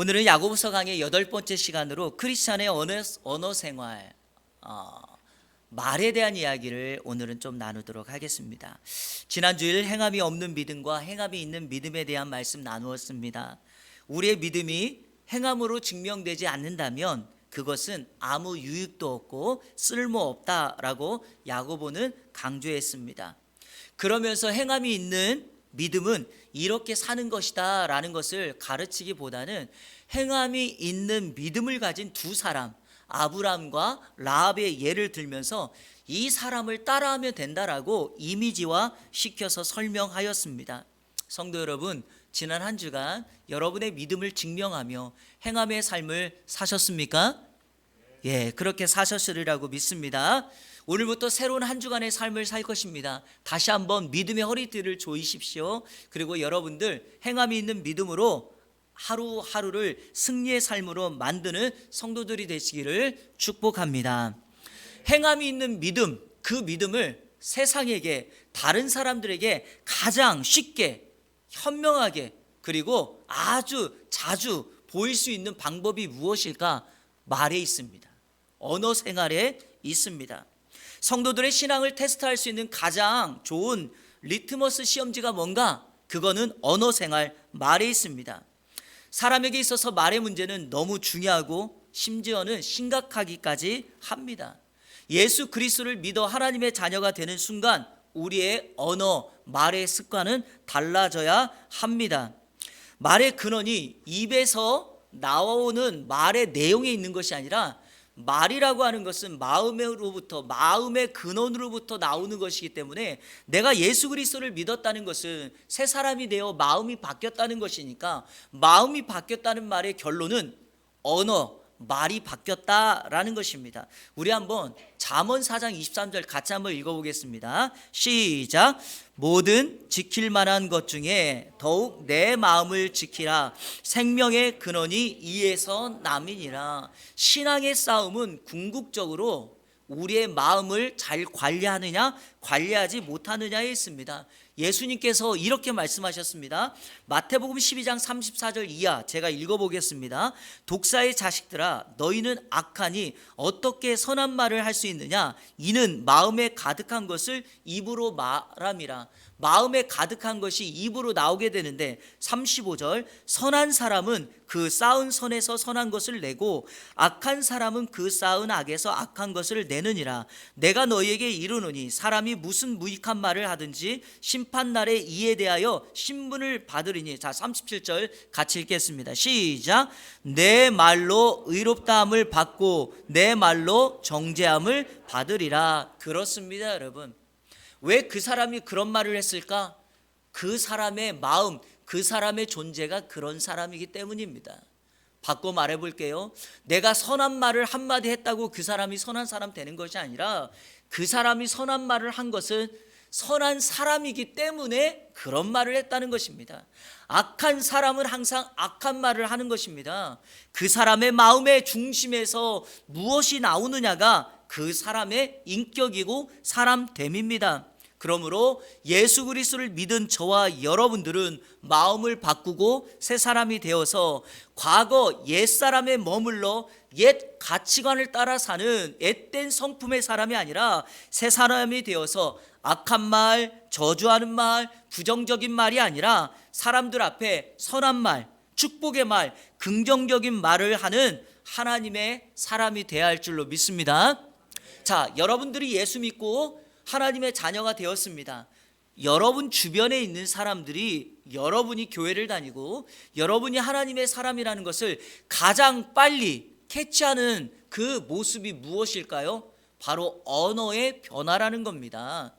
오늘은 야고보서 강의 8번째 시간으로 크리스찬의 언어 생활, 말에 대한 이야기를 오늘은 좀 나누도록 하겠습니다. 지난주일 행함이 없는 믿음과 행함이 있는 믿음에 대한 말씀 나누었습니다. 우리의 믿음이 행함으로 증명되지 않는다면 그것은 아무 유익도 없고 쓸모없다라고 야고보는 강조했습니다. 그러면서 행함이 있는 믿음은 이렇게 사는 것이다 라는 것을 가르치기보다는 행함이 있는 믿음을 가진 두 사람, 아브람과 라합의 예를 들면서 이 사람을 따라하면 된다라고 이미지화 시켜서 설명하였습니다. 성도 여러분, 지난 한 주간 여러분의 믿음을 증명하며 행함의 삶을 사셨습니까? 예, 그렇게 사셨으리라고 믿습니다. 오늘부터 새로운 한 주간의 삶을 살 것입니다. 다시 한번 믿음의 허리띠를 조이십시오. 그리고 여러분들 행함이 있는 믿음으로 하루하루를 승리의 삶으로 만드는 성도들이 되시기를 축복합니다. 행함이 있는 믿음, 그 믿음을 세상에게, 다른 사람들에게 가장 쉽게, 현명하게, 그리고 아주 자주 보일 수 있는 방법이 무엇일까? 말에 있습니다. 언어 생활에 있습니다. 성도들의 신앙을 테스트할 수 있는 가장 좋은 리트머스 시험지가 뭔가? 그거는 언어 생활, 말에 있습니다. 사람에게 있어서 말의 문제는 너무 중요하고 심지어는 심각하기까지 합니다. 예수 그리스도를 믿어 하나님의 자녀가 되는 순간 우리의 언어, 말의 습관은 달라져야 합니다. 말의 근원이 입에서 나오는 말의 내용에 있는 것이 아니라 말이라고 하는 것은 마음의 근원으로부터 나오는 것이기 때문에 내가 예수 그리스도를 믿었다는 것은 새 사람이 되어 마음이 바뀌었다는 것이니까 마음이 바뀌었다는 말의 결론은 언어, 말이 바뀌었다라는 것입니다. 우리 한번 잠언 4장 23절 같이 한번 읽어보겠습니다. 시작. 모든 지킬 만한 것 중에 더욱 내 마음을 지키라. 생명의 근원이 이에서 남이니라. 신앙의 싸움은 궁극적으로 우리의 마음을 잘 관리하느냐 관리하지 못하느냐에 있습니다. 예수님께서 이렇게 말씀하셨습니다. 마태복음 12장 34절 이하 제가 읽어보겠습니다. 독사의 자식들아, 너희는 악하니 어떻게 선한 말을 할 수 있느냐? 이는 마음에 가득한 것을 입으로 말함이라. 마음에 가득한 것이 입으로 나오게 되는데 35절 선한 사람은 그 쌓은 선에서 선한 것을 내고 악한 사람은 그 쌓은 악에서 악한 것을 내느니라. 내가 너희에게 이르노니 사람이 무슨 무익한 말을 하든지 심판날에 이에 대하여 신분을 받으리니. 자, 37절 같이 읽겠습니다. 시작. 내 말로 의롭다함을 받고 내 말로 정죄함을 받으리라. 그렇습니다, 여러분. 왜 그 사람이 그런 말을 했을까? 그 사람의 마음, 그 사람의 존재가 그런 사람이기 때문입니다. 바꿔 말해 볼게요. 내가 선한 말을 한마디 했다고 그 사람이 선한 사람 되는 것이 아니라 그 사람이 선한 말을 한 것은 선한 사람이기 때문에 그런 말을 했다는 것입니다. 악한 사람은 항상 악한 말을 하는 것입니다. 그 사람의 마음의 중심에서 무엇이 나오느냐가 그 사람의 인격이고 사람됨입니다. 그러므로 예수 그리스도를 믿은 저와 여러분들은 마음을 바꾸고 새 사람이 되어서 과거 옛사람에 머물러 옛 가치관을 따라 사는 앳된 성품의 사람이 아니라 새 사람이 되어서 악한 말, 저주하는 말, 부정적인 말이 아니라 사람들 앞에 선한 말, 축복의 말, 긍정적인 말을 하는 하나님의 사람이 되어야 할 줄로 믿습니다. 자, 여러분들이 예수 믿고 하나님의 자녀가 되었습니다. 여러분 주변에 있는 사람들이 여러분이 교회를 다니고 여러분이 하나님의 사람이라는 것을 가장 빨리 캐치하는 그 모습이 무엇일까요? 바로 언어의 변화라는 겁니다.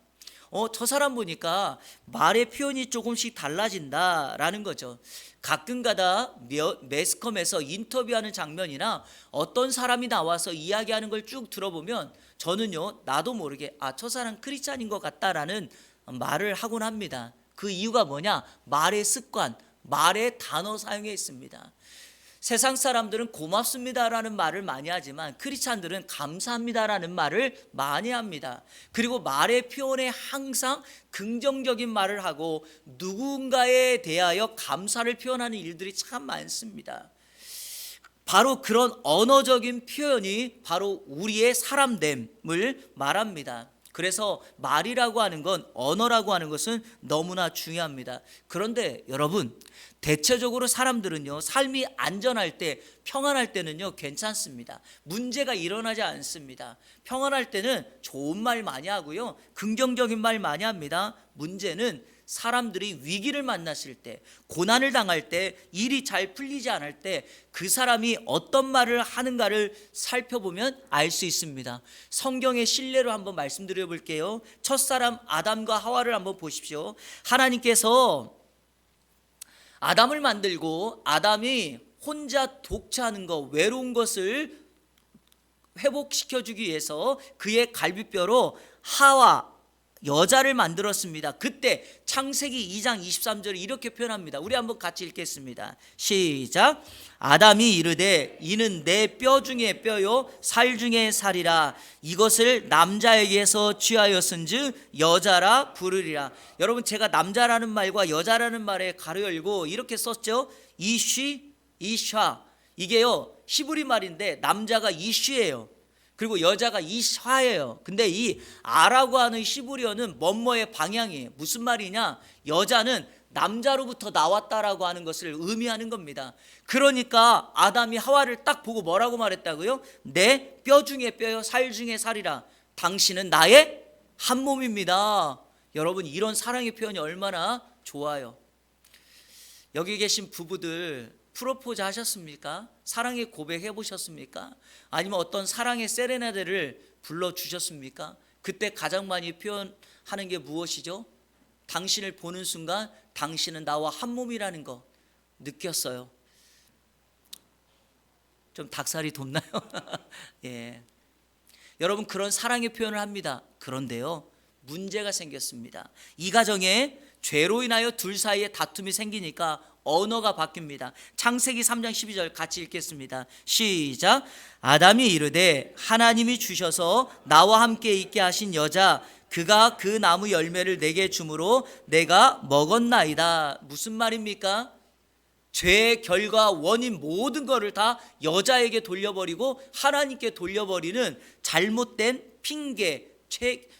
저 사람 보니까 말의 표현이 조금씩 달라진다라는 거죠. 가끔가다 매스컴에서 인터뷰하는 장면이나 어떤 사람이 나와서 이야기하는 걸 쭉 들어보면 저는요, 나도 모르게 저 사람 크리스찬인 것 같다라는 말을 하곤 합니다. 그 이유가 뭐냐? 말의 습관, 말의 단어 사용에 있습니다. 세상 사람들은 고맙습니다라는 말을 많이 하지만 크리스찬들은 감사합니다라는 말을 많이 합니다. 그리고 말의 표현에 항상 긍정적인 말을 하고 누군가에 대하여 감사를 표현하는 일들이 참 많습니다. 바로 그런 언어적인 표현이 바로 우리의 사람됨을 말합니다. 그래서 말이라고 하는 건, 언어라고 하는 것은 너무나 중요합니다. 그런데 여러분, 대체적으로 사람들은요, 삶이 안전할 때, 평안할 때는요 괜찮습니다. 문제가 일어나지 않습니다. 평안할 때는 좋은 말 많이 하고요, 긍정적인 말 많이 합니다. 문제는 사람들이 위기를 만났을 때, 고난을 당할 때, 일이 잘 풀리지 않을 때 그 사람이 어떤 말을 하는가를 살펴보면 알 수 있습니다. 성경의 신뢰로 한번 말씀드려 볼게요. 첫사람 아담과 하와를 한번 보십시오. 하나님께서 아담을 만들고 아담이 혼자 독차하는 것, 외로운 것을 회복시켜주기 위해서 그의 갈비뼈로 하와, 여자를 만들었습니다. 그때 창세기 2장 23절에 이렇게 표현합니다. 우리 한번 같이 읽겠습니다. 시작. 아담이 이르되 이는 내 뼈 중에 뼈요 살 중에 살이라. 이것을 남자에게서 취하였은즉 여자라 부르리라. 여러분, 제가 남자라는 말과 여자라는 말에 가로 열고 이렇게 썼죠. 이쉬, 이샤. 이게요 히브리 말인데 남자가 이쉬예요. 그리고 여자가 이샤예요. 근데 이 아라고 하는 히브리어는 뭐뭐의 방향이에요. 무슨 말이냐? 여자는 남자로부터 나왔다라고 하는 것을 의미하는 겁니다. 그러니까 아담이 하와를 딱 보고 뭐라고 말했다고요? 내 뼈 중에 뼈요 살 중에 살이라. 당신은 나의 한 몸입니다. 여러분, 이런 사랑의 표현이 얼마나 좋아요. 여기 계신 부부들 프로포즈 하셨습니까? 사랑의 고백해 보셨습니까? 아니면 어떤 사랑의 세레나데를 불러주셨습니까? 그때 가장 많이 표현하는 게 무엇이죠? 당신을 보는 순간 당신은 나와 한 몸이라는 거 느꼈어요. 좀 닭살이 돋나요? 예. 여러분, 그런 사랑의 표현을 합니다. 그런데요, 문제가 생겼습니다. 이 가정에 죄로 인하여 둘 사이에 다툼이 생기니까 언어가 바뀝니다. 창세기 3장 12절 같이 읽겠습니다. 시작. 아담이 이르되 하나님이 주셔서 나와 함께 있게 하신 여자 그가 그 나무 열매를 내게 주므로 내가 먹었나이다. 무슨 말입니까? 죄의 결과, 원인 모든 것을 다 여자에게 돌려버리고 하나님께 돌려버리는 잘못된 핑계,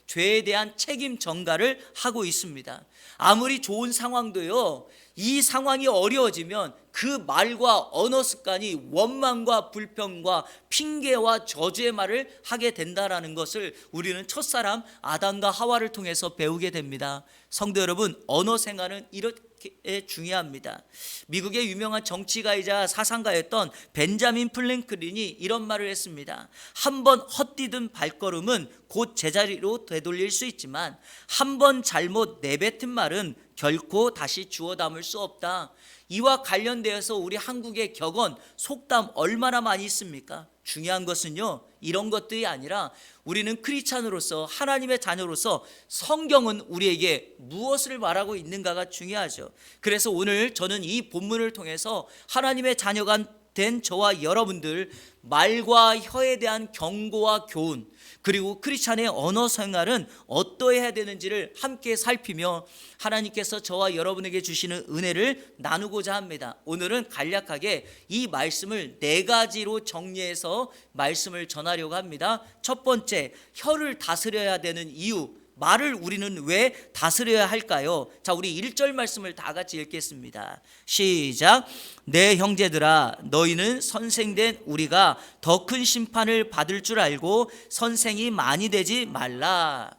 죄에 대한 책임 전가를 하고 있습니다. 아무리 좋은 상황도요, 이 상황이 어려워지면 그 말과 언어 습관이 원망과 불평과 핑계와 저주의 말을 하게 된다라는 것을 우리는 첫사람 아담과 하와를 통해서 배우게 됩니다. 성도 여러분, 언어 생활은 이렇게 중요합니다. 미국의 유명한 정치가이자 사상가였던 벤자민 플랭클린이 이런 말을 했습니다. 한 번 헛디딘 발걸음은 곧 제자리로 되돌릴 수 있지만 한 번 잘못 내뱉은 말은 결코 다시 주워 담을 수 없다. 이와 관련되어서 우리 한국의 격언, 속담 얼마나 많이 있습니까? 중요한 것은요, 이런 것들이 아니라 우리는 크리스찬으로서, 하나님의 자녀로서 성경은 우리에게 무엇을 말하고 있는가가 중요하죠. 그래서 오늘 저는 이 본문을 통해서 하나님의 자녀가 된 저와 여러분들, 말과 혀에 대한 경고와 교훈, 그리고 크리스찬의 언어 생활은 어떠해야 되는지를 함께 살피며 하나님께서 저와 여러분에게 주시는 은혜를 나누고자 합니다. 오늘은 간략하게 이 말씀을 4가지로 정리해서 말씀을 전하려고 합니다. 첫 번째, 혀를 다스려야 되는 이유, 말을 우리는 왜 다스려야 할까요? 자, 우리 1절 말씀을 다 같이 읽겠습니다. 시작. 내 형제들아, 너희는 선생된 우리가 더 큰 심판을 받을 줄 알고 선생이 많이 되지 말라.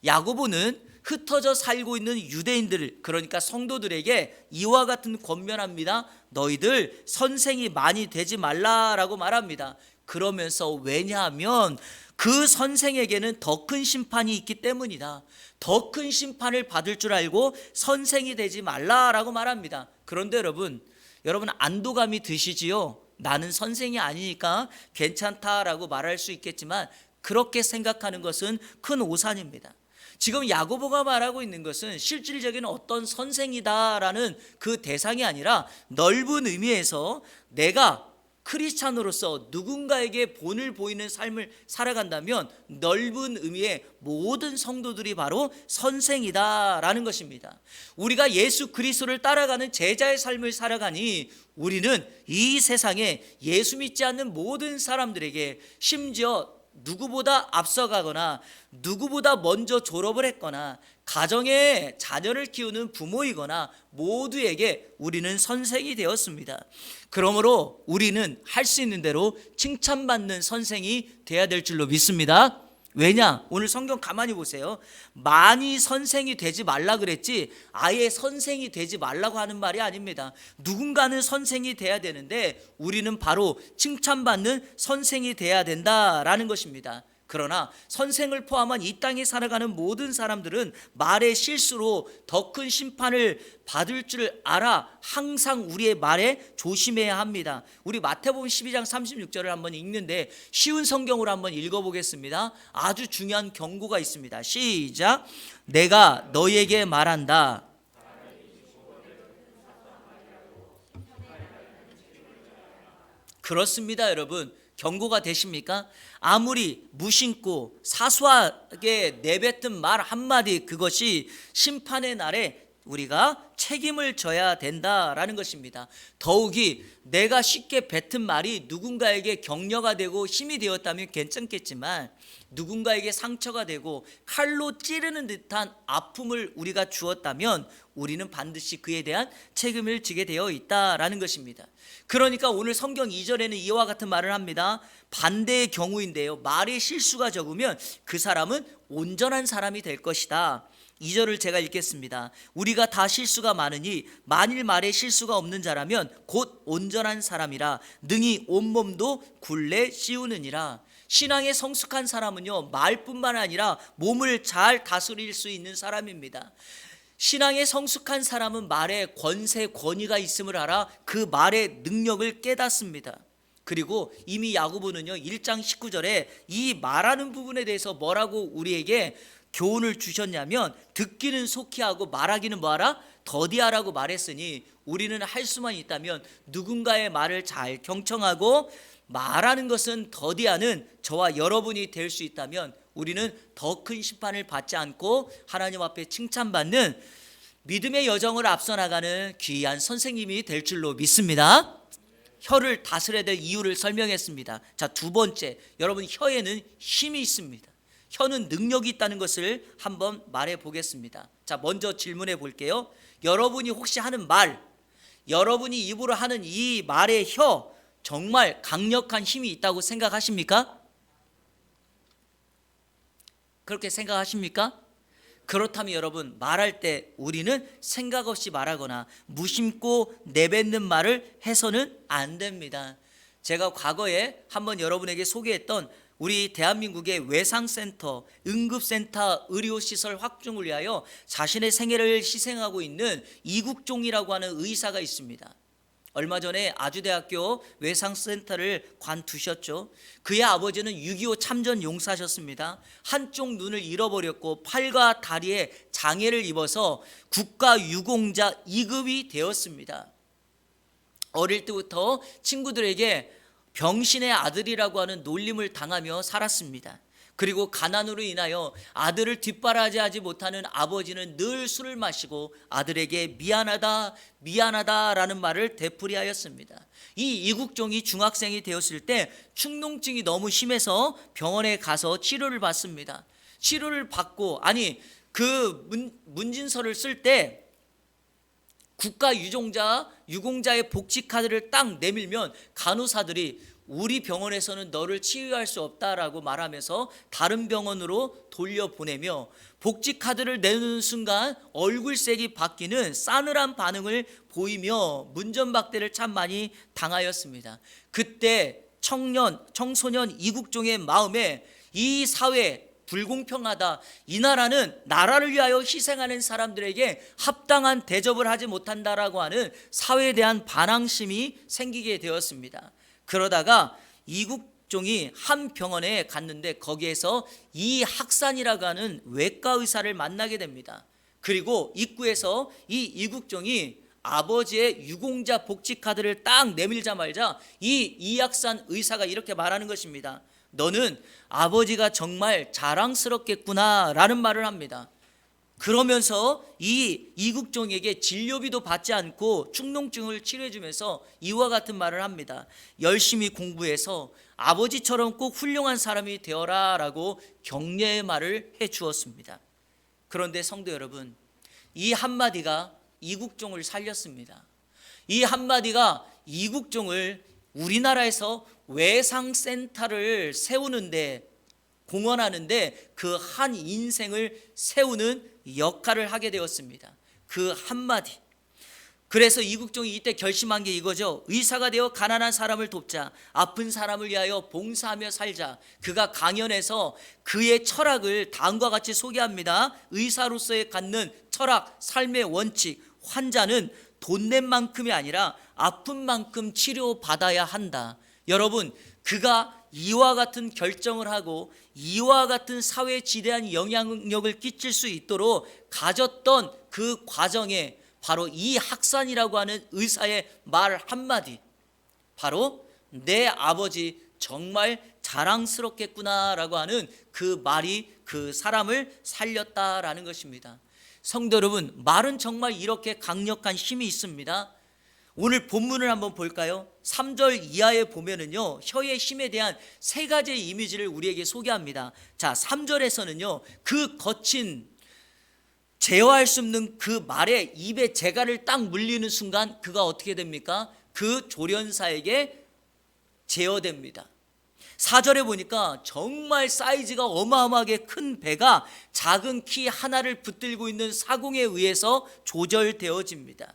야고보는 흩어져 살고 있는 유대인들, 그러니까 성도들에게 이와 같은 권면합니다. 너희들 선생이 많이 되지 말라라고 말합니다. 그러면서 왜냐하면 그 선생에게는 더 큰 심판이 있기 때문이다. 더 큰 심판을 받을 줄 알고 선생이 되지 말라라고 말합니다. 그런데 여러분 안도감이 드시지요? 나는 선생이 아니니까 괜찮다라고 말할 수 있겠지만 그렇게 생각하는 것은 큰 오산입니다. 지금 야고보가 말하고 있는 것은 실질적인 어떤 선생이다라는 그 대상이 아니라 넓은 의미에서 내가 크리스찬으로서 누군가에게 본을 보이는 삶을 살아간다면 넓은 의미의 모든 성도들이 바로 선생이다라는 것입니다. 우리가 예수 그리스도를 따라가는 제자의 삶을 살아가니 우리는 이 세상에 예수 믿지 않는 모든 사람들에게, 심지어 누구보다 앞서가거나 누구보다 먼저 졸업을 했거나 가정에 자녀를 키우는 부모이거나 모두에게 우리는 선생이 되었습니다. 그러므로 우리는 할 수 있는 대로 칭찬받는 선생이 돼야 될 줄로 믿습니다. 왜냐? 오늘 성경 가만히 보세요. 많이 선생이 되지 말라 그랬지 아예 선생이 되지 말라고 하는 말이 아닙니다. 누군가는 선생이 돼야 되는데 우리는 바로 칭찬받는 선생이 돼야 된다라는 것입니다. 그러나 선생을 포함한 이 땅에 살아가는 모든 사람들은 말의 실수로 더 큰 심판을 받을 줄 알아 항상 우리의 말에 조심해야 합니다. 우리 마태복음 12장 36절을 한번 읽는데 쉬운 성경으로 한번 읽어보겠습니다. 아주 중요한 경고가 있습니다. 시작. 내가 너희에게 말한다. 그렇습니다, 여러분. 경고가 되십니까? 아무리 무심코 사소하게 내뱉은 말 한마디, 그것이 심판의 날에 우리가 책임을 져야 된다라는 것입니다. 더욱이 내가 쉽게 뱉은 말이 누군가에게 격려가 되고 힘이 되었다면 괜찮겠지만 누군가에게 상처가 되고 칼로 찌르는 듯한 아픔을 우리가 주었다면 우리는 반드시 그에 대한 책임을 지게 되어 있다라는 것입니다. 그러니까 오늘 성경 2절에는 이와 같은 말을 합니다. 반대의 경우인데요, 말의 실수가 적으면 그 사람은 온전한 사람이 될 것이다. 2절을 제가 읽겠습니다. 우리가 다 실수가 많으니 만일 말에 실수가 없는 자라면 곧 온전한 사람이라 능히 온몸도 굴레 씌우느니라. 신앙에 성숙한 사람은요, 말뿐만 아니라 몸을 잘 다스릴 수 있는 사람입니다. 신앙에 성숙한 사람은 말에 권세, 권위가 있음을 알아 그 말의 능력을 깨닫습니다. 그리고 이미 야고보는요 1장 19절에 이 말하는 부분에 대해서 뭐라고 우리에게 교훈을 주셨냐면, 듣기는 속히 하고 말하기는 뭐하라? 더디하라고 말했으니 우리는 할 수만 있다면 누군가의 말을 잘 경청하고 말하는 것은 더디하는 저와 여러분이 될 수 있다면 우리는 더 큰 심판을 받지 않고 하나님 앞에 칭찬받는 믿음의 여정을 앞서 나가는 귀한 선생님이 될 줄로 믿습니다. 혀를 다스려야 될 이유를 설명했습니다. 자, 두 번째, 여러분 혀에는 힘이 있습니다. 혀는 능력이 있다는 것을 한번 말해 보겠습니다. 자, 먼저 질문해 볼게요. 여러분이 혹시 하는 말, 여러분이 입으로 하는 이 말의 혀 정말 강력한 힘이 있다고 생각하십니까? 그렇게 생각하십니까? 그렇다면 여러분, 말할 때 우리는 생각 없이 말하거나 무심코 내뱉는 말을 해서는 안 됩니다. 제가 과거에 한번 여러분에게 소개했던 우리 대한민국의 외상센터, 응급센터 의료시설 확충을 위하여 자신의 생애를 희생하고 있는 이국종이라고 하는 의사가 있습니다. 얼마 전에 아주대학교 외상센터를 관두셨죠. 그의 아버지는 6.25 참전 용사셨습니다. 한쪽 눈을 잃어버렸고 팔과 다리에 장애를 입어서 국가유공자 2급이 되었습니다. 어릴 때부터 친구들에게 병신의 아들이라고 하는 놀림을 당하며 살았습니다. 그리고 가난으로 인하여 아들을 뒷바라지하지 못하는 아버지는 늘 술을 마시고 아들에게 미안하다 미안하다라는 말을 되풀이하였습니다. 이 이국종이 중학생이 되었을 때 축농증이 너무 심해서 병원에 가서 치료를 받습니다. 치료를 받고 그 문진서를 쓸 때 국가 유공자의 복지 카드를 딱 내밀면 간호사들이 우리 병원에서는 너를 치유할 수 없다라고 말하면서 다른 병원으로 돌려보내며 복지 카드를 내는 순간 얼굴색이 바뀌는 싸늘한 반응을 보이며 문전박대를 참 많이 당하였습니다. 그때 청소년 이국종의 마음에 이 사회 불공평하다, 이 나라는 나라를 위하여 희생하는 사람들에게 합당한 대접을 하지 못한다라고 하는 사회에 대한 반항심이 생기게 되었습니다. 그러다가 이국종이 한 병원에 갔는데 거기에서 이학산이라고 하는 외과 의사를 만나게 됩니다. 그리고 입구에서 이 이국종이 아버지의 유공자 복지 카드를 딱 내밀자마자 이 이학산 의사가 이렇게 말하는 것입니다. 너는 아버지가 정말 자랑스럽겠구나 라는 말을 합니다. 그러면서 이 이국종에게 진료비도 받지 않고 축농증을 치료해주면서 이와 같은 말을 합니다. 열심히 공부해서 아버지처럼 꼭 훌륭한 사람이 되어라 라고 격려의 말을 해주었습니다. 그런데 성도 여러분, 이 한마디가 이국종을 살렸습니다. 이 한마디가 이국종을 우리나라에서 외상센터를 세우는데, 공헌하는데 그 한 인생을 세우는 역할을 하게 되었습니다. 그 한마디. 그래서 이국종이 이때 결심한 게 이거죠. 의사가 되어 가난한 사람을 돕자, 아픈 사람을 위하여 봉사하며 살자. 그가 강연에서 그의 철학을 다음과 같이 소개합니다. 의사로서의 갖는 철학, 삶의 원칙. 환자는 돈 낸 만큼이 아니라 아픈 만큼 치료받아야 한다. 여러분, 그가 이와 같은 결정을 하고 이와 같은 사회에 지대한 영향력을 끼칠 수 있도록 가졌던 그 과정에 바로 이 학산이라고 하는 의사의 말 한마디, 바로 내 아버지 정말 자랑스럽겠구나라고 하는 그 말이 그 사람을 살렸다라는 것입니다. 성도 여러분, 말은 정말 이렇게 강력한 힘이 있습니다. 오늘 본문을 한번 볼까요? 3절 이하에 보면은요, 혀의 힘에 대한 세 가지의 이미지를 우리에게 소개합니다. 자, 3절에서는요, 그 거친 제어할 수 없는 그 말에 입에 재갈을 딱 물리는 순간 그가 어떻게 됩니까? 그 조련사에게 제어됩니다. 4절에 보니까 정말 사이즈가 어마어마하게 큰 배가 작은 키 하나를 붙들고 있는 사공에 의해서 조절되어집니다.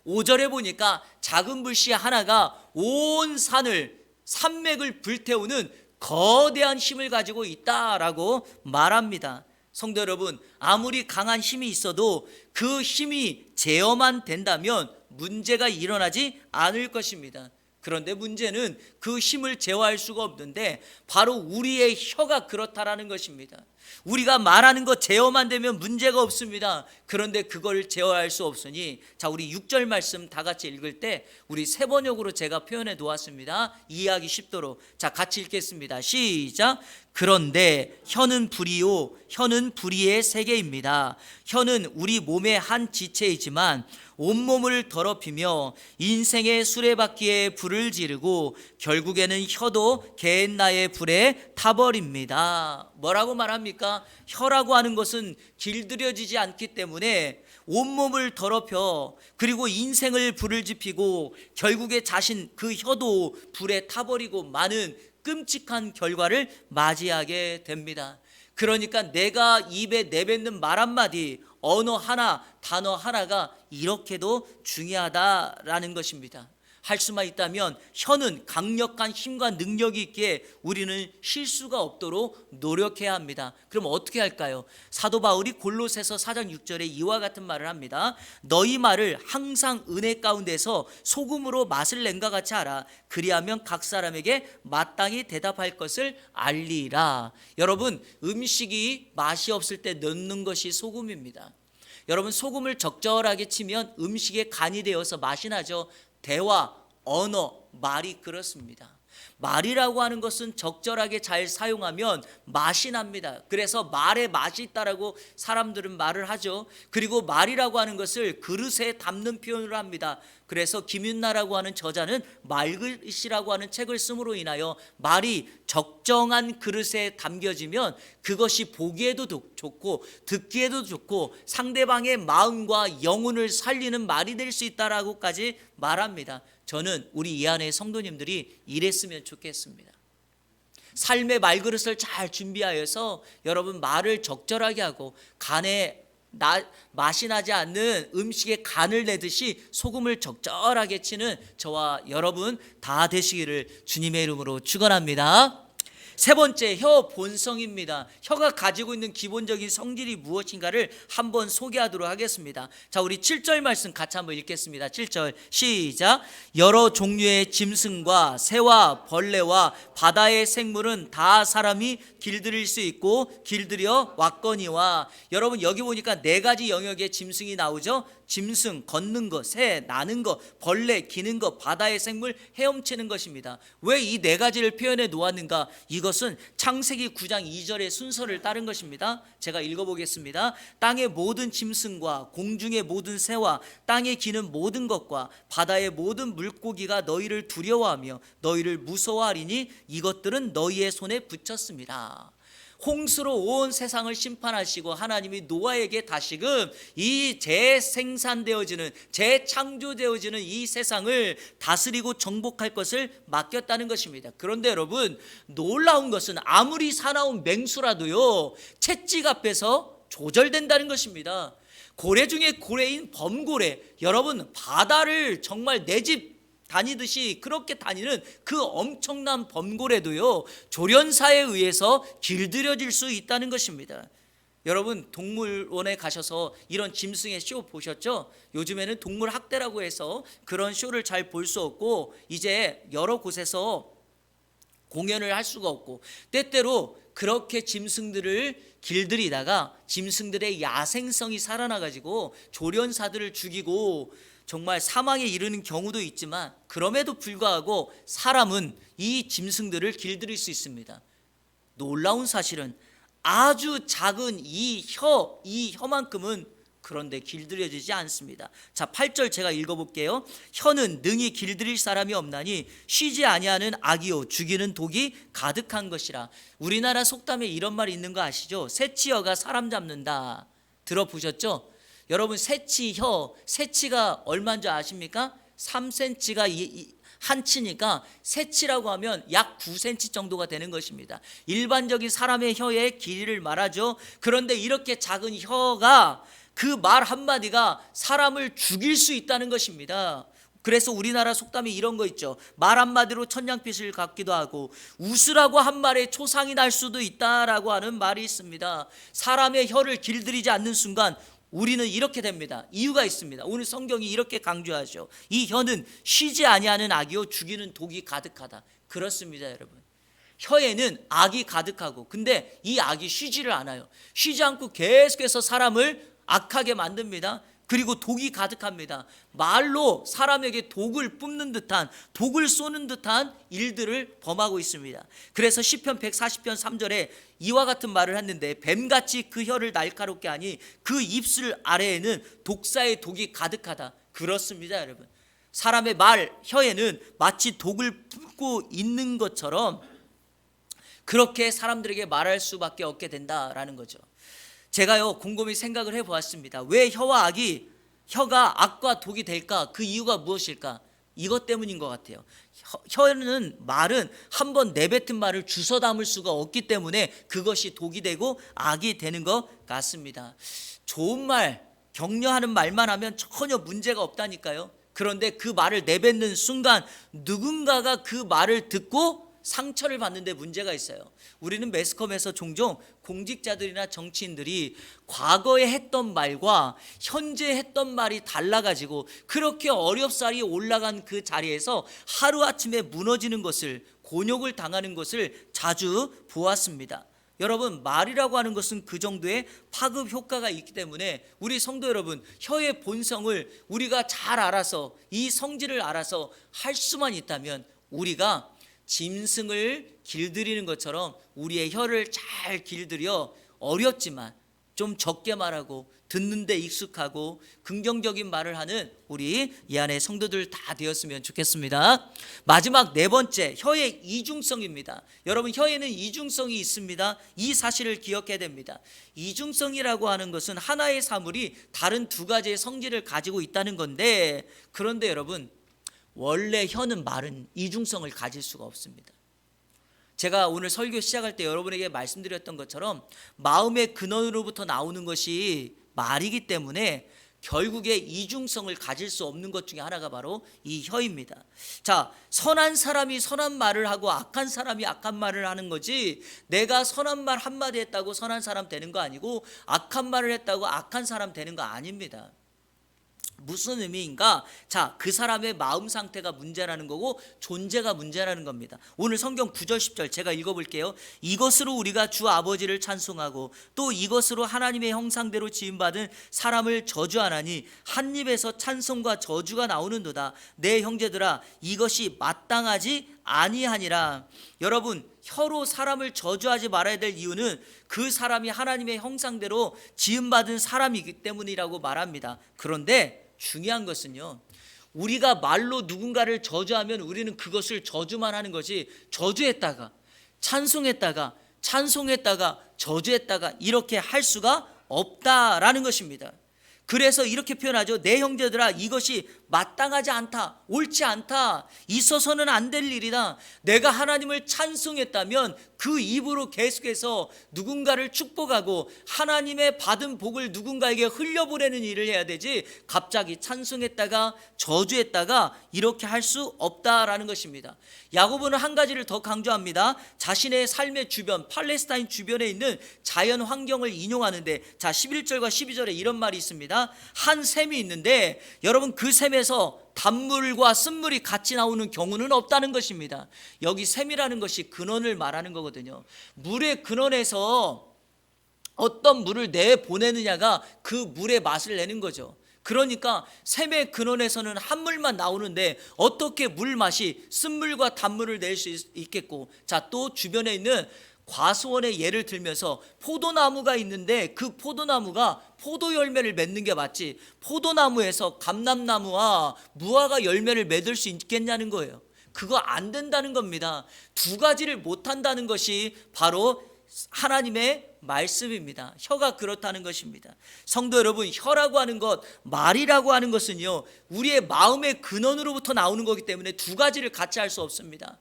5절에 보니까 작은 불씨 하나가 온 산맥을 불태우는 거대한 힘을 가지고 있다라고 말합니다. 성도 여러분, 아무리 강한 힘이 있어도 그 힘이 제어만 된다면 문제가 일어나지 않을 것입니다. 그런데 문제는 그 힘을 제어할 수가 없는데 바로 우리의 혀가 그렇다라는 것입니다. 우리가 말하는 것 제어만 되면 문제가 없습니다. 그런데 그걸 제어할 수 없으니, 자, 우리 6절 말씀 다 같이 읽을 때 우리 세 번역으로 제가 표현해 놓았습니다. 이해하기 쉽도록. 자, 같이 읽겠습니다. 시작. 그런데 혀는 불이요, 혀는 불의의 세계입니다. 혀는 우리 몸의 한 지체이지만 온몸을 더럽히며 인생의 수레바퀴에 불을 지르고 결국에는 혀도 겟나의 불에 타버립니다. 뭐라고 말합니까? 혀라고 하는 것은 길들여지지 않기 때문에 온몸을 더럽혀, 그리고 인생을 불을 지피고 결국에 자신 그 혀도 불에 타버리고 많은 끔찍한 결과를 맞이하게 됩니다. 그러니까 내가 입에 내뱉는 말 한마디, 언어 하나, 단어 하나가 이렇게도 중요하다라는 것입니다. 할 수만 있다면 혀는 강력한 힘과 능력이 있기에 우리는 실수가 없도록 노력해야 합니다. 그럼 어떻게 할까요? 사도 바울이 골로새서 4장 6절에 이와 같은 말을 합니다. 너희 말을 항상 은혜 가운데서 소금으로 맛을 낸과 같이 하라. 그리하면 각 사람에게 마땅히 대답할 것을 알리라. 여러분, 음식이 맛이 없을 때 넣는 것이 소금입니다. 여러분, 소금을 적절하게 치면 음식에 간이 되어서 맛이 나죠. 대화, 언어, 말이 그렇습니다. 말이라고 하는 것은 적절하게 잘 사용하면 맛이 납니다. 그래서 말에 맛이 있다라고 사람들은 말을 하죠. 그리고 말이라고 하는 것을 그릇에 담는 표현을 합니다. 그래서 김윤나라고 하는 저자는 말그릇이라고 하는 책을 씀으로 인하여 말이 적정한 그릇에 담겨지면 그것이 보기에도 좋고 듣기에도 좋고 상대방의 마음과 영혼을 살리는 말이 될 수 있다라고까지 말합니다. 저는 우리 이 안에 성도님들이 이랬으면 좋겠습니다. 삶의 말그릇을 잘 준비하여서 여러분 말을 적절하게 하고 간에 맛이 나지 않는 음식에 간을 내듯이 소금을 적절하게 치는 저와 여러분 다 되시기를 주님의 이름으로 축원합니다. 세 번째, 혀 본성입니다. 혀가 가지고 있는 기본적인 성질이 무엇인가를 한번 소개하도록 하겠습니다. 자, 우리 7절 말씀 같이 한번 읽겠습니다. 7절 시작. 여러 종류의 짐승과 새와 벌레와 바다의 생물은 다 사람이 길들일 수 있고 길들여 왔거니와. 여러분, 여기 보니까 네 가지 영역의 짐승이 나오죠. 짐승, 걷는 것, 새, 나는 것, 벌레, 기는 것, 바다의 생물, 헤엄치는 것입니다. 왜 이 네 가지를 표현해 놓았는가? 이것은 창세기 9장 2절의 순서를 따른 것입니다. 제가 읽어보겠습니다. 땅의 모든 짐승과 공중의 모든 새와 땅에 기는 모든 것과 바다의 모든 물고기가 너희를 두려워하며 너희를 무서워하리니 이것들은 너희의 손에 붙였습니다. 홍수로 온 세상을 심판하시고 하나님이 노아에게 다시금 이 재생산되어지는 재창조되어지는 이 세상을 다스리고 정복할 것을 맡겼다는 것입니다. 그런데 여러분, 놀라운 것은 아무리 사나운 맹수라도요 채찍 앞에서 조절된다는 것입니다. 고래 중에 고래인 범고래, 여러분 바다를 정말 내 집 다니듯이 그렇게 다니는 그 엄청난 범고래도요 조련사에 의해서 길들여질 수 있다는 것입니다. 여러분, 동물원에 가셔서 이런 짐승의 쇼 보셨죠? 요즘에는 동물 학대라고 해서 그런 쇼를 잘 볼 수 없고 이제 여러 곳에서 공연을 할 수가 없고, 때때로 그렇게 짐승들을 길들이다가 짐승들의 야생성이 살아나가지고 조련사들을 죽이고 정말 사망에 이르는 경우도 있지만, 그럼에도 불구하고 사람은 이 짐승들을 길들일 수 있습니다. 놀라운 사실은 아주 작은 이 혀만큼은 그런데 길들여지지 않습니다. 자, 8절 제가 읽어볼게요. 혀는 능히 길들일 사람이 없나니 쉬지 아니하는 악이요 죽이는 독이 가득한 것이라. 우리나라 속담에 이런 말이 있는 거 아시죠? 새치혀가 사람 잡는다. 들어보셨죠? 여러분, 새치가 얼마인 줄 아십니까? 3cm가 한 치니까 새치라고 하면 약 9cm 정도가 되는 것입니다. 일반적인 사람의 혀의 길이를 말하죠. 그런데 이렇게 작은 혀가 그 말 한마디가 사람을 죽일 수 있다는 것입니다. 그래서 우리나라 속담이 이런 거 있죠. 말 한마디로 천냥빚을 갚기도 하고 웃으라고 한 말에 초상이 날 수도 있다라고 하는 말이 있습니다. 사람의 혀를 길들이지 않는 순간 우리는 이렇게 됩니다. 이유가 있습니다. 오늘 성경이 이렇게 강조하죠. 이 혀는 쉬지 아니하는 악이요 죽이는 독이 가득하다. 그렇습니다, 여러분. 혀에는 악이 가득하고, 근데 이 악이 쉬지를 않아요. 쉬지 않고 계속해서 사람을 악하게 만듭니다. 그리고 독이 가득합니다. 말로 사람에게 독을 뿜는 듯한, 독을 쏘는 듯한 일들을 범하고 있습니다. 그래서 시편 140편 3절에 이와 같은 말을 했는데, 뱀같이 그 혀를 날카롭게 하니 그 입술 아래에는 독사의 독이 가득하다. 그렇습니다, 여러분. 사람의 혀에는 마치 독을 품고 있는 것처럼 그렇게 사람들에게 말할 수밖에 없게 된다라는 거죠. 제가요 곰곰이 생각을 해보았습니다. 왜 혀가 악과 독이 될까? 그 이유가 무엇일까? 이것 때문인 것 같아요. 말은 한번 내뱉은 말을 주워 담을 수가 없기 때문에 그것이 독이 되고 악이 되는 것 같습니다. 좋은 말, 격려하는 말만 하면 전혀 문제가 없다니까요. 그런데 그 말을 내뱉는 순간 누군가가 그 말을 듣고 상처를 받는데 문제가 있어요. 우리는 매스컴에서 종종 공직자들이나 정치인들이 과거에 했던 말과 현재 했던 말이 달라가지고 그렇게 어렵사리 올라간 그 자리에서 하루아침에 무너지는 것을, 곤욕을 당하는 것을 자주 보았습니다. 여러분, 말이라고 하는 것은 그 정도의 파급 효과가 있기 때문에 우리 성도 여러분, 혀의 본성을 우리가 잘 알아서, 이 성질을 알아서 할 수만 있다면 우리가 짐승을 길들이는 것처럼 우리의 혀를 잘 길들여 어렵지만 좀 적게 말하고 듣는데 익숙하고 긍정적인 말을 하는 우리 이 안에 성도들 다 되었으면 좋겠습니다. 마지막 네 번째, 혀의 이중성입니다. 여러분, 혀에는 이중성이 있습니다. 이 사실을 기억해야 됩니다. 이중성이라고 하는 것은 하나의 사물이 다른 두 가지의 성질을 가지고 있다는 건데, 그런데 여러분, 원래 말은 이중성을 가질 수가 없습니다. 제가 오늘 설교 시작할 때 여러분에게 말씀드렸던 것처럼 마음의 근원으로부터 나오는 것이 말이기 때문에 결국에 이중성을 가질 수 없는 것 중에 하나가 바로 이 혀입니다. 자, 선한 사람이 선한 말을 하고 악한 사람이 악한 말을 하는 거지, 내가 선한 말 한마디 했다고 선한 사람 되는 거 아니고 악한 말을 했다고 악한 사람 되는 거 아닙니다. 무슨 의미인가? 자, 그 사람의 마음 상태가 문제라는 거고 존재가 문제라는 겁니다. 오늘 성경 9절 10절 제가 읽어볼게요. 이것으로 우리가 주 아버지를 찬송하고 또 이것으로 하나님의 형상대로 지음받은 사람을 저주하나니 한 입에서 찬송과 저주가 나오는도다. 내 형제들아, 이것이 마땅하지 아니하니라. 여러분, 혀로 사람을 저주하지 말아야 될 이유는 그 사람이 하나님의 형상대로 지음받은 사람이기 때문이라고 말합니다. 그런데 중요한 것은요, 우리가 말로 누군가를 저주하면 우리는 그것을 저주만 하는 것이, 저주했다가 찬송했다가 저주했다가 이렇게 할 수가 없다라는 것입니다. 그래서 이렇게 표현하죠. 내 형제들아, 이것이 마땅하지 않다, 옳지 않다, 있어서는 안 될 일이다. 내가 하나님을 찬송했다면 그 입으로 계속해서 누군가를 축복하고 하나님의 받은 복을 누군가에게 흘려보내는 일을 해야 되지, 갑자기 찬송했다가 저주했다가 이렇게 할 수 없다라는 것입니다. 야고보는 한 가지를 더 강조합니다. 자신의 삶의 주변, 팔레스타인 주변에 있는 자연 환경을 인용하는데, 자, 11절과 12절에 이런 말이 있습니다. 한 샘이 있는데 여러분, 그 샘에서 단물과 쓴물이 같이 나오는 경우는 없다는 것입니다. 여기 샘이라는 것이 근원을 말하는 거거든요. 물의 근원에서 어떤 물을 내보내느냐가 그 물의 맛을 내는 거죠. 그러니까 샘의 근원에서는 한 물만 나오는데 어떻게 물 맛이 쓴물과 단물을 낼 수 있겠고, 자, 또 주변에 있는 과수원의 예를 들면서 포도나무가 있는데 그 포도나무가 포도 열매를 맺는 게 맞지, 포도나무에서 감람나무와 무화과 열매를 맺을 수 있겠냐는 거예요. 그거 안 된다는 겁니다. 두 가지를 못 한다는 것이 바로 하나님의 말씀입니다. 혀가 그렇다는 것입니다. 성도 여러분, 혀라고 하는 것, 말이라고 하는 것은요, 우리의 마음의 근원으로부터 나오는 거기 때문에 두 가지를 같이 할 수 없습니다.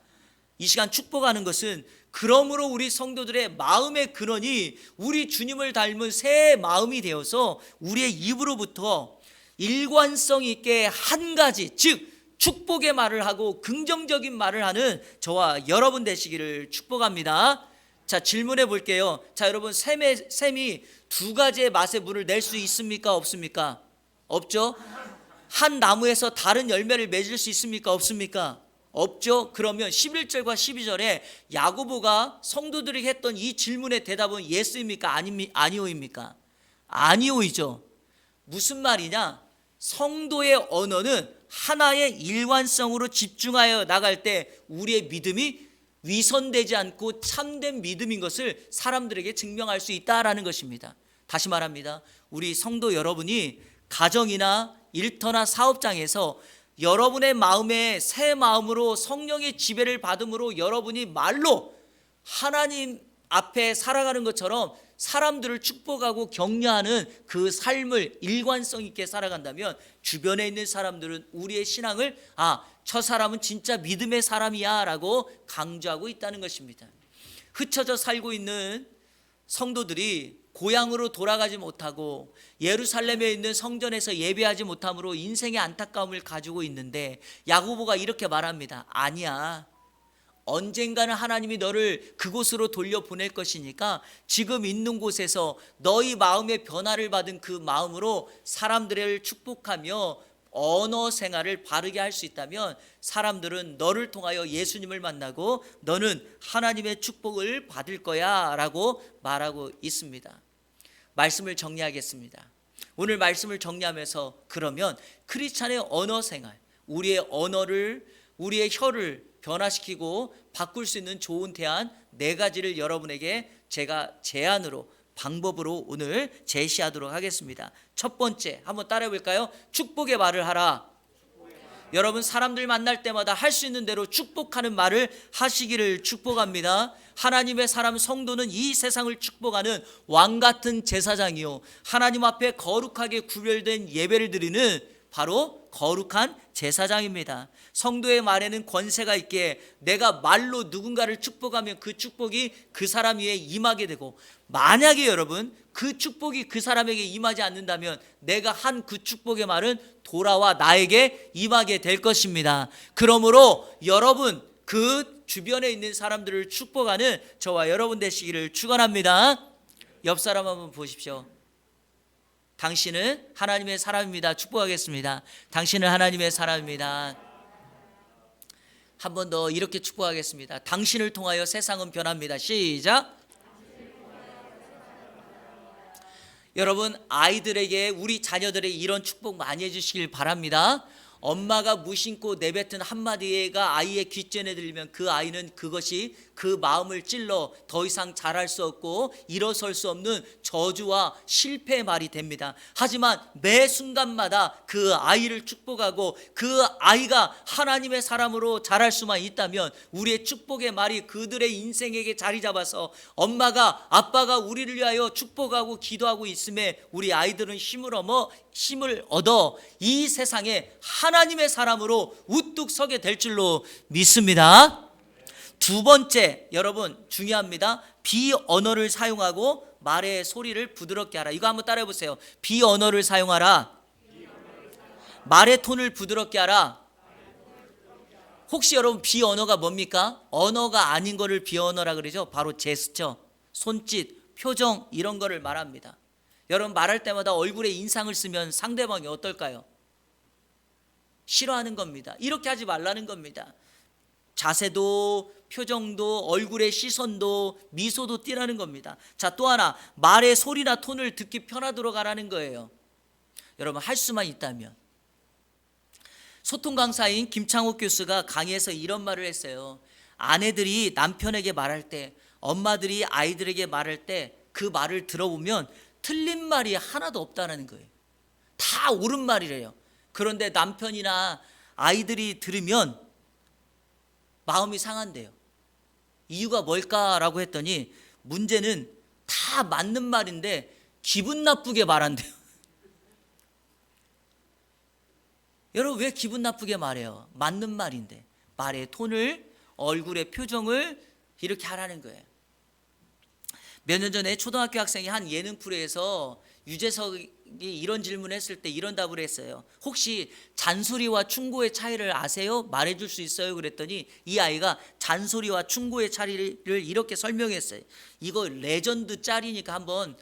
이 시간 축복하는 것은, 그러므로 우리 성도들의 마음의 근원이 우리 주님을 닮은 새 마음이 되어서 우리의 입으로부터 일관성 있게 한 가지, 즉 축복의 말을 하고 긍정적인 말을 하는 저와 여러분 되시기를 축복합니다. 자, 질문해 볼게요. 자, 여러분, 샘이 두 가지의 맛의 물을 낼 수 있습니까? 없습니까? 없죠. 한 나무에서 다른 열매를 맺을 수 있습니까? 없습니까? 없죠. 그러면 11절과 12절에 야고보가 성도들에게 했던 이 질문의 대답은 예스입니까? 아니오입니까? 아니오이죠. 무슨 말이냐? 성도의 언어는 하나의 일관성으로 집중하여 나갈 때 우리의 믿음이 위선되지 않고 참된 믿음인 것을 사람들에게 증명할 수 있다라는 것입니다. 다시 말합니다. 우리 성도 여러분이 가정이나 일터나 사업장에서 여러분의 마음에 새 마음으로 성령의 지배를 받음으로 여러분이 말로 하나님 앞에 살아가는 것처럼 사람들을 축복하고 격려하는 그 삶을 일관성 있게 살아간다면 주변에 있는 사람들은 우리의 신앙을, 저 사람은 진짜 믿음의 사람이야 라고 강조하고 있다는 것입니다. 흩어져 살고 있는 성도들이 고향으로 돌아가지 못하고 예루살렘에 있는 성전에서 예배하지 못함으로 인생의 안타까움을 가지고 있는데 야고보가 이렇게 말합니다. 아니야, 언젠가는 하나님이 너를 그곳으로 돌려보낼 것이니까 지금 있는 곳에서 너희 마음의 변화를 받은 그 마음으로 사람들을 축복하며 언어 생활을 바르게 할 수 있다면 사람들은 너를 통하여 예수님을 만나고 너는 하나님의 축복을 받을 거야 라고 말하고 있습니다. 말씀을 정리하겠습니다. 오늘 말씀을 정리하면서, 그러면 크리스찬의 언어 생활, 우리의 언어를, 우리의 혀를 변화시키고 바꿀 수 있는 좋은 대안 4가지를 여러분에게 제가 제안으로, 방법으로 오늘 제시하도록 하겠습니다. 첫 번째, 한번 따라해 볼까요? 축복의 말을 하라. 여러분, 사람들 만날 때마다 할 수 있는 대로 축복하는 말을 하시기를 축복합니다. 하나님의 사람 성도는 이 세상을 축복하는 왕 같은 제사장이요, 하나님 앞에 거룩하게 구별된 예배를 드리는 바로 거룩한 제사장입니다. 성도의 말에는 권세가 있기에 내가 말로 누군가를 축복하면 그 축복이 그 사람 위에 임하게 되고, 만약에 여러분 그 축복이 그 사람에게 임하지 않는다면 내가 한 그 축복의 말은 돌아와 나에게 임하게 될 것입니다. 그러므로 여러분 그 주변에 있는 사람들을 축복하는 저와 여러분 되시기를 축원합니다. 옆 사람 한번 보십시오. 당신은 하나님의 사람입니다. 축복하겠습니다. 당신은 하나님의 사람입니다. 한 번 더 이렇게 축복하겠습니다. 당신을 통하여 세상은 변합니다. 시작. 여러분, 아이들에게, 우리 자녀들에게 이런 축복 많이 해주시길 바랍니다. 엄마가 무심코 내뱉은 한마디가 아이의 귓전에 들리면 그 아이는 그것이 그 마음을 찔러 더 이상 자랄 수 없고 일어설 수 없는 저주와 실패의 말이 됩니다. 하지만 매 순간마다 그 아이를 축복하고 그 아이가 하나님의 사람으로 자랄 수만 있다면 우리의 축복의 말이 그들의 인생에게 자리 잡아서 엄마가, 아빠가 우리를 위하여 축복하고 기도하고 있음에 우리 아이들은 힘을 얻어 이 세상에 하나님의 사람으로 우뚝 서게 될 줄로 믿습니다. 두 번째, 여러분 중요합니다. 비언어를 사용하고 말의 소리를 부드럽게 하라. 이거 한번 따라해 보세요. 비언어를 사용하라. 말의 톤을 부드럽게 하라. 혹시 여러분 비언어가 뭡니까? 언어가 아닌 거를 비언어라 그러죠. 바로 제스처, 손짓, 표정, 이런 거를 말합니다. 여러분 말할 때마다 얼굴에 인상을 쓰면 상대방이 어떨까요? 싫어하는 겁니다. 이렇게 하지 말라는 겁니다. 자세도, 표정도, 얼굴의 시선도, 미소도 띠라는 겁니다. 자, 또 하나, 말의 소리나 톤을 듣기 편하도록 하라는 거예요. 여러분 할 수만 있다면. 소통 강사인 김창옥 교수가 강의에서 이런 말을 했어요. 아내들이 남편에게 말할 때, 엄마들이 아이들에게 말할 때 그 말을 들어보면 틀린 말이 하나도 없다는 거예요. 다 옳은 말이래요. 그런데 남편이나 아이들이 들으면 마음이 상한대요. 이유가 뭘까라고 했더니 문제는 다 맞는 말인데 기분 나쁘게 말한대요. 여러분 왜 기분 나쁘게 말해요? 맞는 말인데. 말의 톤을, 얼굴의 표정을 이렇게 하라는 거예요. 몇 년 전에 초등학교 학생이 한 예능 프로에서 유재석이 이런 질문을 했을 때 이런 답을 했어요. 혹시 잔소리와 충고의 차이를 아세요? 말해줄 수 있어요? 그랬더니 이 아이가 잔소리와 충고의 차이를 이렇게 설명했어요. 이거 레전드 짤이니까 한번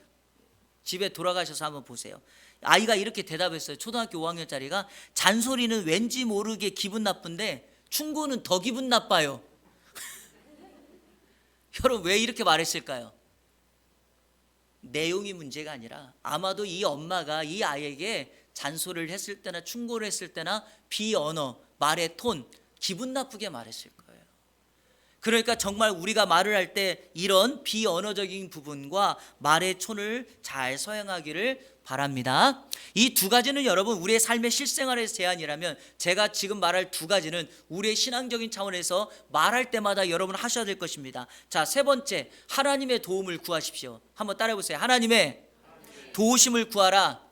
집에 돌아가셔서 한번 보세요. 아이가 이렇게 대답했어요. 초등학교 5학년짜리가 잔소리는 왠지 모르게 기분 나쁜데 충고는 더 기분 나빠요. 여러분 왜 이렇게 말했을까요? 내용이 문제가 아니라 아마도 이 엄마가 이 아이에게 잔소리를 했을 때나 충고를 했을 때나 비언어, 말의 톤, 기분 나쁘게 말했을 거예요. 그러니까 정말 우리가 말을 할 때 이런 비언어적인 부분과 말의 톤을 잘 사용하기를 바랍니다. 이 두 가지는 여러분 우리의 삶의 실생활의 제한이라면 제가 지금 말할 두 가지는 우리의 신앙적인 차원에서 말할 때마다 여러분 하셔야 될 것입니다. 자, 세 번째, 하나님의 도움을 구하십시오. 한번 따라해 보세요. 하나님의 도우심을 구하라.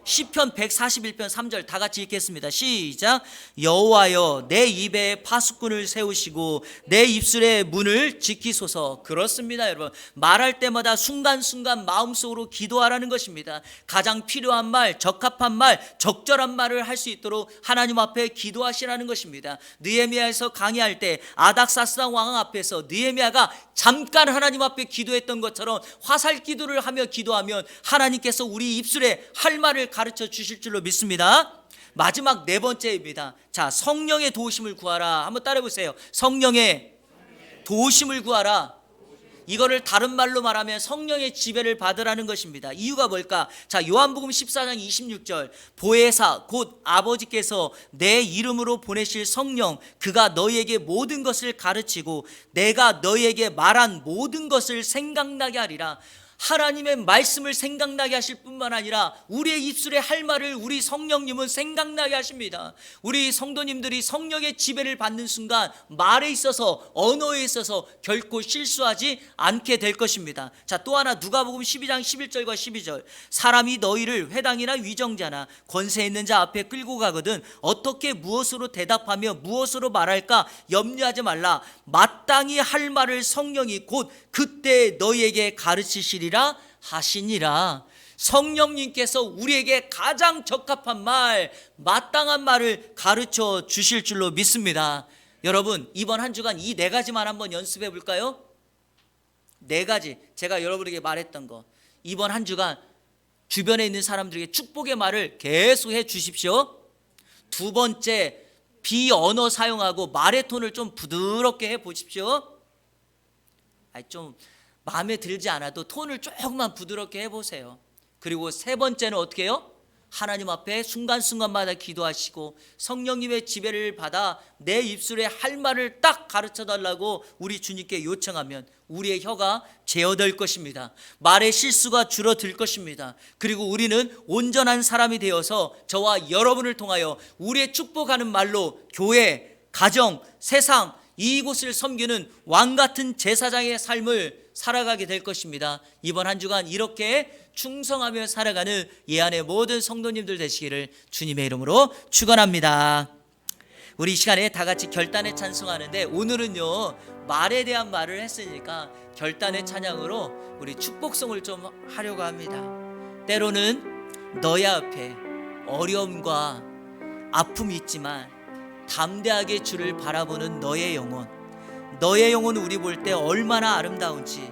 시편 141편 3절 다 같이 읽겠습니다. 시작. 여호와여 내 입에 파수꾼을 세우시고 내 입술의 문을 지키소서. 그렇습니다. 여러분 말할 때마다 순간순간 마음속으로 기도하라는 것입니다. 가장 필요한 말, 적합한 말, 적절한 말을 할 수 있도록 하나님 앞에 기도하시라는 것입니다. 느헤미야에서 강의할 때 아닥사스당 왕 앞에서 느헤미야가 잠깐 하나님 앞에 기도했던 것처럼 화살 기도를 하며 기도하면 하나님께서 우리 입술에 할 말을 가르쳐 주실 줄로 믿습니다. 마지막 네 번째입니다. 자, 성령의 도우심을 구하라. 한번 따라해 보세요. 성령의 도우심을 구하라. 이거를 다른 말로 말하면 성령의 지배를 받으라는 것입니다. 이유가 뭘까? 자, 요한복음 14장 26절 보혜사 곧 아버지께서 내 이름으로 보내실 성령 그가 너희에게 모든 것을 가르치고 내가 너희에게 말한 모든 것을 생각나게 하리라. 하나님의 말씀을 생각나게 하실 뿐만 아니라 우리의 입술에 할 말을 우리 성령님은 생각나게 하십니다. 우리 성도님들이 성령의 지배를 받는 순간 말에 있어서, 언어에 있어서 결코 실수하지 않게 될 것입니다. 자, 또 하나 누가복음 12장 11절과 12절. 사람이 너희를 회당이나 위정자나 권세 있는 자 앞에 끌고 가거든 어떻게 무엇으로 대답하며 무엇으로 말할까 염려하지 말라. 마땅히 할 말을 성령이 곧 그때 너희에게 가르치시리라 하시니라. 성령님께서 우리에게 가장 적합한 말, 마땅한 말을 가르쳐 주실 줄로 믿습니다. 여러분, 이번 한 주간 이 네 가지만 한번 연습해 볼까요? 네 가지, 제가 여러분에게 말했던 거, 이번 한 주간 주변에 있는 사람들에게 축복의 말을 계속 해 주십시오. 두 번째, 비언어 사용하고 말의 톤을 좀 부드럽게 해 보십시오. 좀 마음에 들지 않아도 톤을 조금만 부드럽게 해보세요. 그리고 세 번째는 어떻게 해요? 하나님 앞에 순간순간마다 기도하시고 성령님의 지배를 받아 내 입술에 할 말을 딱 가르쳐 달라고 우리 주님께 요청하면 우리의 혀가 제어될 것입니다. 말의 실수가 줄어들 것입니다. 그리고 우리는 온전한 사람이 되어서 저와 여러분을 통하여 우리의 축복하는 말로 교회, 가정, 세상, 이곳을 섬기는 왕같은 제사장의 삶을 살아가게 될 것입니다. 이번 한 주간 이렇게 충성하며 살아가는 예안의 모든 성도님들 되시기를 주님의 이름으로 축원합니다. 우리 이 시간에 다 같이 결단의 찬송하는데, 오늘은요 말에 대한 말을 했으니까 결단의 찬양으로 우리 축복송을 좀 하려고 합니다. 때로는 너희 앞에 어려움과 아픔이 있지만 담대하게 주를 바라보는 너의 영혼, 너의 영혼 우리 볼 때 얼마나 아름다운지,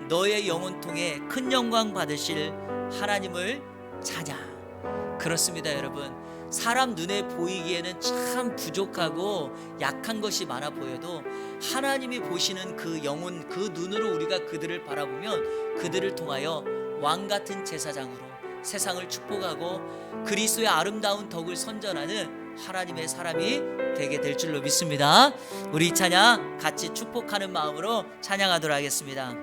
너의 영혼 통해 큰 영광 받으실 하나님을 찬양. 그렇습니다 여러분, 사람 눈에 보이기에는 참 부족하고 약한 것이 많아 보여도 하나님이 보시는 그 영혼, 그 눈으로 우리가 그들을 바라보면 그들을 통하여 왕같은 제사장으로 세상을 축복하고 그리스도의 아름다운 덕을 선전하는 하나님의 사람이 되게 될 줄로 믿습니다. 우리 이 찬양 같이 축복하는 마음으로 찬양하도록 하겠습니다.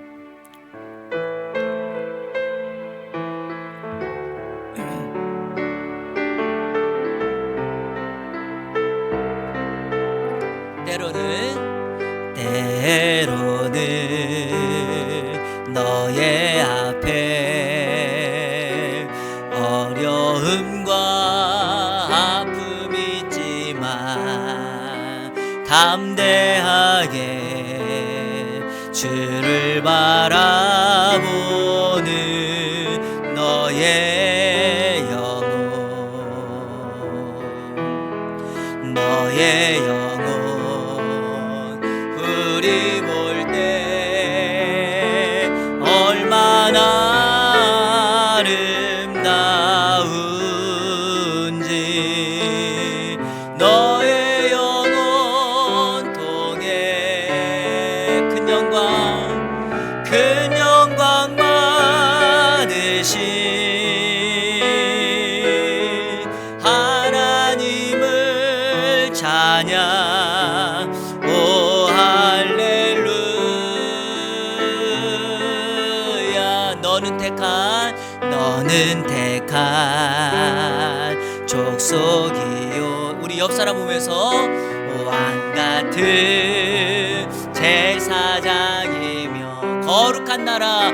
때로는 너의 앞에 어려움과 아픔이 있지만 담대하게 주를 바라보는 너의 영혼, 너의 영혼 우리 볼 때 얼마나 아름다운지 너의 영혼 통해 큰 영광 받으신 하나님을 찬양. 오 할렐루야. 너는 택한 족속이요. 우리 옆 사람 보면서 왕같은 제사장이며 거룩한 나라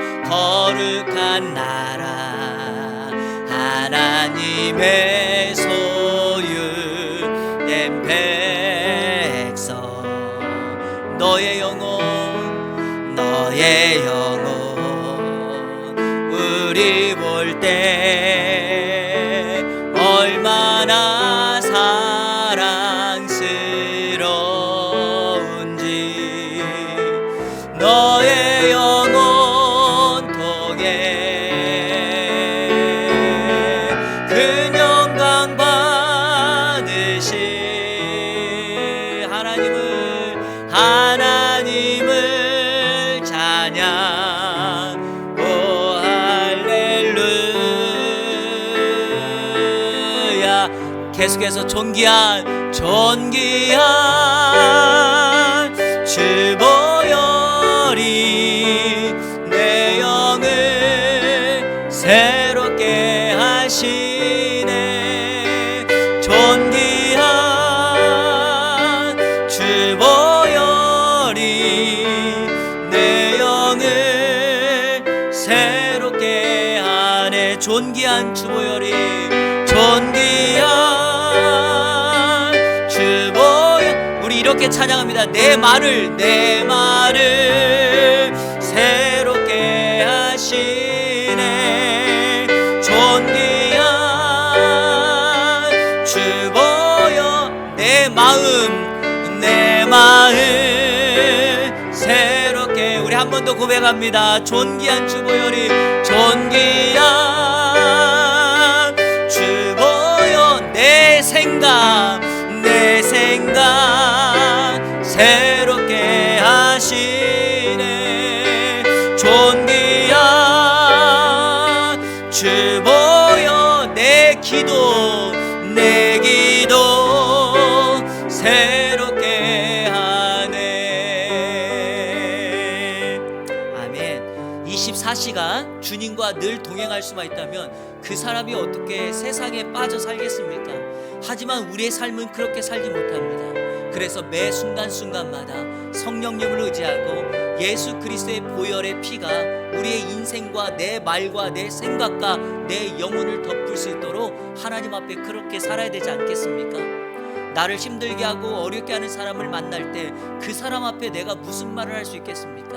하나님의 소유된 백성. 너의 영혼 우리 볼 때 얼마나 사랑스러운지 너의 영혼 통해 큰 영광 받으신 하나님을 찬양. 오 할렐루야. 계속해서 존귀한 주 보혈이 내 영을 하시네. 존귀한 주 보혈이 내 영을 새롭게 하네. 존귀한 주 보혈이, 존귀한 주 보혈. 우리 이렇게 찬양합니다. 내 말을 새롭게 하시네. 존귀한 주 보혈, 내 마음 새롭게. 우리 한 번 더 고백합니다. 존귀한 주 보혈이, 존귀한 주 보혈, 내 생각 새롭게 하시네. 존귀한 주 보혈, 내 기도 새롭게 하네. 아멘. 24시간 주님과 늘 동행할 수만 있다면 그 사람이 어떻게 세상에 빠져 살겠습니까? 하지만 우리의 삶은 그렇게 살지 못합니다. 그래서 매 순간순간마다 성령님을 의지하고 예수 그리스도의 보혈의 피가 우리의 인생과 내 말과 내 생각과 내 영혼을 덮을 수 있도록 하나님 앞에 그렇게 살아야 되지 않겠습니까? 나를 힘들게 하고 어렵게 하는 사람을 만날 때 그 사람 앞에 내가 무슨 말을 할 수 있겠습니까?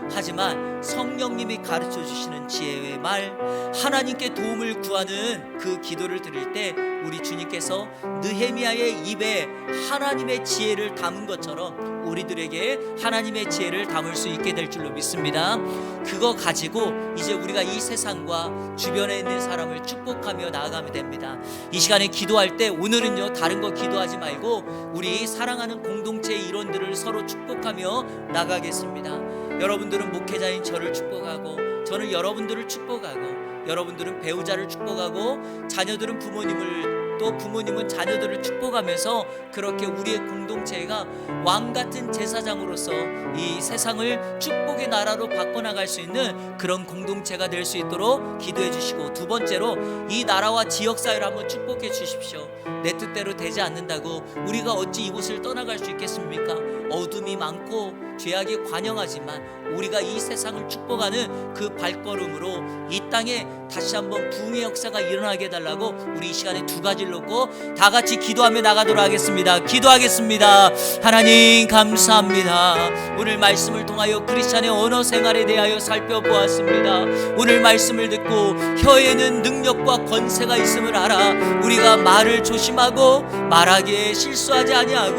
하지만 성령님이 가르쳐 주시는 지혜의 말, 하나님께 도움을 구하는 그 기도를 드릴 때 우리 주님께서 느헤미야의 입에 하나님의 지혜를 담은 것처럼 우리들에게 하나님의 지혜를 담을 수 있게 될 줄로 믿습니다. 그거 가지고 이제 우리가 이 세상과 주변에 있는 사람을 축복하며 나아가면 됩니다. 이 시간에 기도할 때 오늘은요, 다른 거 기도하지 말고 우리 사랑하는 공동체의 일원들을 서로 축복하며 나가겠습니다. 여러분들은 목회자인 저를 축복하고, 저는 여러분들을 축복하고, 여러분들은 배우자를 축복하고, 자녀들은 부모님을, 또 부모님은 자녀들을 축복하면서 그렇게 우리의 공동체가 왕같은 제사장으로서 이 세상을 축복의 나라로 바꿔나갈 수 있는 그런 공동체가 될 수 있도록 기도해 주시고, 두 번째로 이 나라와 지역사회를 한번 축복해 주십시오. 내 뜻대로 되지 않는다고 우리가 어찌 이곳을 떠나갈 수 있겠습니까? 어둠이 많고 죄악이 관영하지만 우리가 이 세상을 축복하는 그 발걸음으로 이 땅에 다시 한번 부흥의 역사가 일어나게 해달라고 우리 이 시간에 두 가지를 놓고 다 같이 기도하며 나가도록 하겠습니다. 기도하겠습니다. 하나님 감사합니다. 오늘 말씀을 통하여 크리스찬의 언어 생활에 대하여 살펴보았습니다. 오늘 말씀을 듣고 혀에는 능력과 권세가 있음을 알아 우리가 말을 조심하고 말하기에 실수하지 아니하고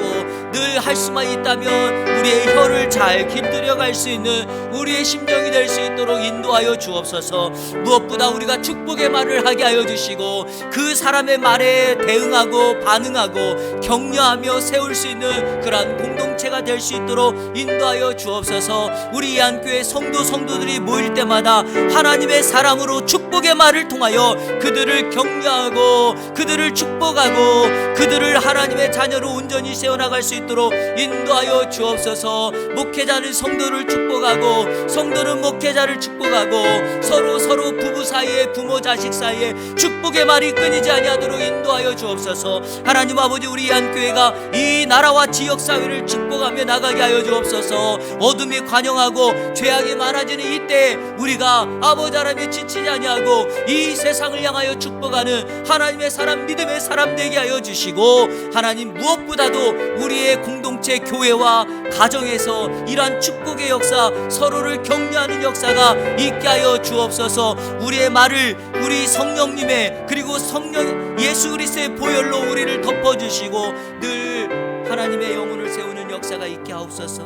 늘 할 수만 있다면 우리의 혀를 잘 길들여 갈 수 있는 우리의 심령이 될 수 있도록 인도하여 주옵소서. 무엇보다 우리가 축복의 말을 하게 하여 주시고 그 사람의 말에 대응하고 반응하고 격려하며 세울 수 있는 그러한 공동체가 될 수 있도록 인도하여 주옵소서. 우리 이한교회 성도들이 모일 때마다 하나님의 사람으로 축복의 말을 통하여 그들을 격려하고 그들을 축복하고 그들을 하나님의 자녀로 온전히 세워나갈 수 있도록 인도하여 주옵소서. 목회자는 성도를 축복하고 성도는 목회자를 축복하고 서로 부부 사이에 부모 자식 사이에 축복의 말이 끊이지 아니하도록 인도하여 주옵소서. 하나님 아버지, 우리 이한교회가 이 나라와 지역사회를 축복하며 나가게 하여 주옵소서. 어둠이 관영하고 죄악이 많아지는 이때 우리가 아버지 하나님의 지치지 아니하고 이 세상을 향하여 축복하는 하나님의 사람, 믿음의 사람 되게 하여 주시고, 하나님 무엇보다도 우리의 공동체 교회와 가정에서 이러한 축복의 역사, 서로를 격려하는 역사가 있게 하여 주옵소서. 우리의 말을 우리 성령님의 그리고 성령 예수 그리스도의 보혈로 우리를 덮어주시고 늘 하나님의 영혼을 세우는 역사가 있게 하옵소서.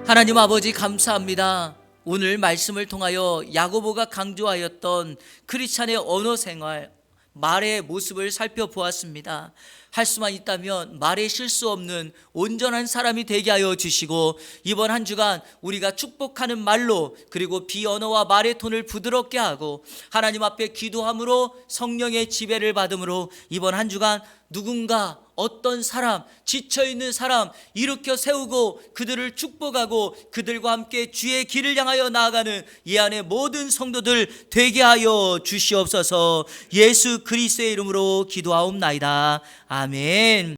하나님 아버지 감사합니다. 오늘 말씀을 통하여 야고보가 강조하였던 크리스찬의 언어 생활, 말의 모습을 살펴보았습니다. 할 수만 있다면 말에 실수 없는 온전한 사람이 되게 하여 주시고, 이번 한 주간 우리가 축복하는 말로, 그리고 비언어와 말의 톤을 부드럽게 하고 하나님 앞에 기도함으로 성령의 지배를 받음으로 이번 한 주간 누군가, 어떤 사람, 지쳐있는 사람 일으켜 세우고 그들을 축복하고 그들과 함께 주의 길을 향하여 나아가는 이 안의 모든 성도들 되게 하여 주시옵소서. 예수 그리스도의 이름으로 기도하옵나이다. 아멘.